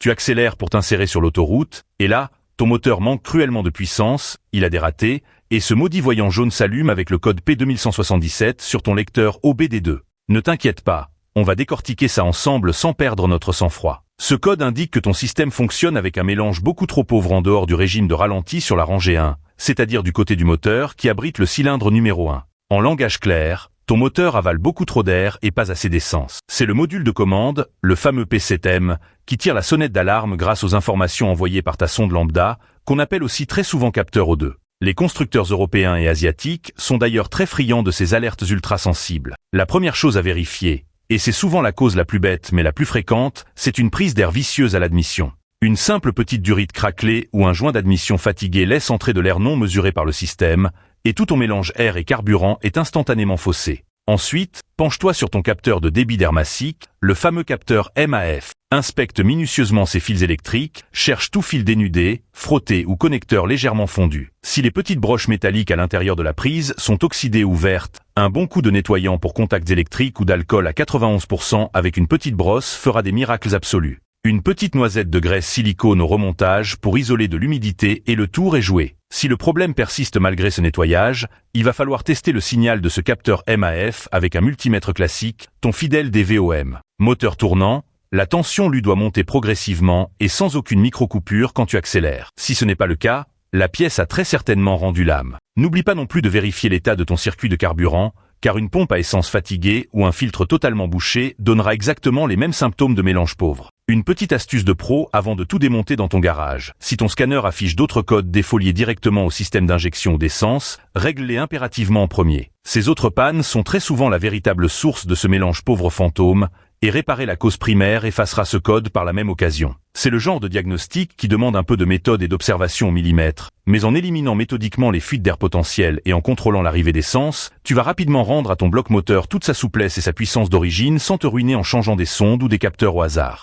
Tu accélères pour t'insérer sur l'autoroute, et là, ton moteur manque cruellement de puissance, il a des ratés, et ce maudit voyant jaune s'allume avec le code P2177 sur ton lecteur OBD2. Ne t'inquiète pas, on va décortiquer ça ensemble sans perdre notre sang-froid. Ce code indique que ton système fonctionne avec un mélange beaucoup trop pauvre en dehors du régime de ralenti sur la rangée 1, c'est-à-dire du côté du moteur qui abrite le cylindre numéro 1. En langage clair, ton moteur avale beaucoup trop d'air et pas assez d'essence. C'est le module de commande, le fameux P7M, qui tire la sonnette d'alarme grâce aux informations envoyées par ta sonde lambda, qu'on appelle aussi très souvent capteur O2. Les constructeurs européens et asiatiques sont d'ailleurs très friands de ces alertes ultra-sensibles. La première chose à vérifier, et c'est souvent la cause la plus bête mais la plus fréquente, c'est une prise d'air vicieuse à l'admission. Une simple petite durite craquelée ou un joint d'admission fatigué laisse entrer de l'air non mesuré par le système, et tout ton mélange air et carburant est instantanément faussé. Ensuite, penche-toi sur ton capteur de débit d'air massique, le fameux capteur MAF. Inspecte minutieusement ses fils électriques, cherche tout fil dénudé, frotté ou connecteur légèrement fondu. Si les petites broches métalliques à l'intérieur de la prise sont oxydées ou vertes, un bon coup de nettoyant pour contacts électriques ou d'alcool à 91% avec une petite brosse fera des miracles absolus. Une petite noisette de graisse silicone au remontage pour isoler de l'humidité et le tour est joué. Si le problème persiste malgré ce nettoyage, il va falloir tester le signal de ce capteur MAF avec un multimètre classique, ton fidèle DVOM. Moteur tournant, la tension lui doit monter progressivement et sans aucune micro-coupure quand tu accélères. Si ce n'est pas le cas, la pièce a très certainement rendu l'âme. N'oublie pas non plus de vérifier l'état de ton circuit de carburant, car une pompe à essence fatiguée ou un filtre totalement bouché donnera exactement les mêmes symptômes de mélange pauvre. Une petite astuce de pro avant de tout démonter dans ton garage. Si ton scanner affiche d'autres codes défoliés directement au système d'injection d'essence, règle-les impérativement en premier. Ces autres pannes sont très souvent la véritable source de ce mélange pauvre fantôme, et réparer la cause primaire effacera ce code par la même occasion. C'est le genre de diagnostic qui demande un peu de méthode et d'observation au millimètre, mais en éliminant méthodiquement les fuites d'air potentielles et en contrôlant l'arrivée d'essence, tu vas rapidement rendre à ton bloc moteur toute sa souplesse et sa puissance d'origine sans te ruiner en changeant des sondes ou des capteurs au hasard.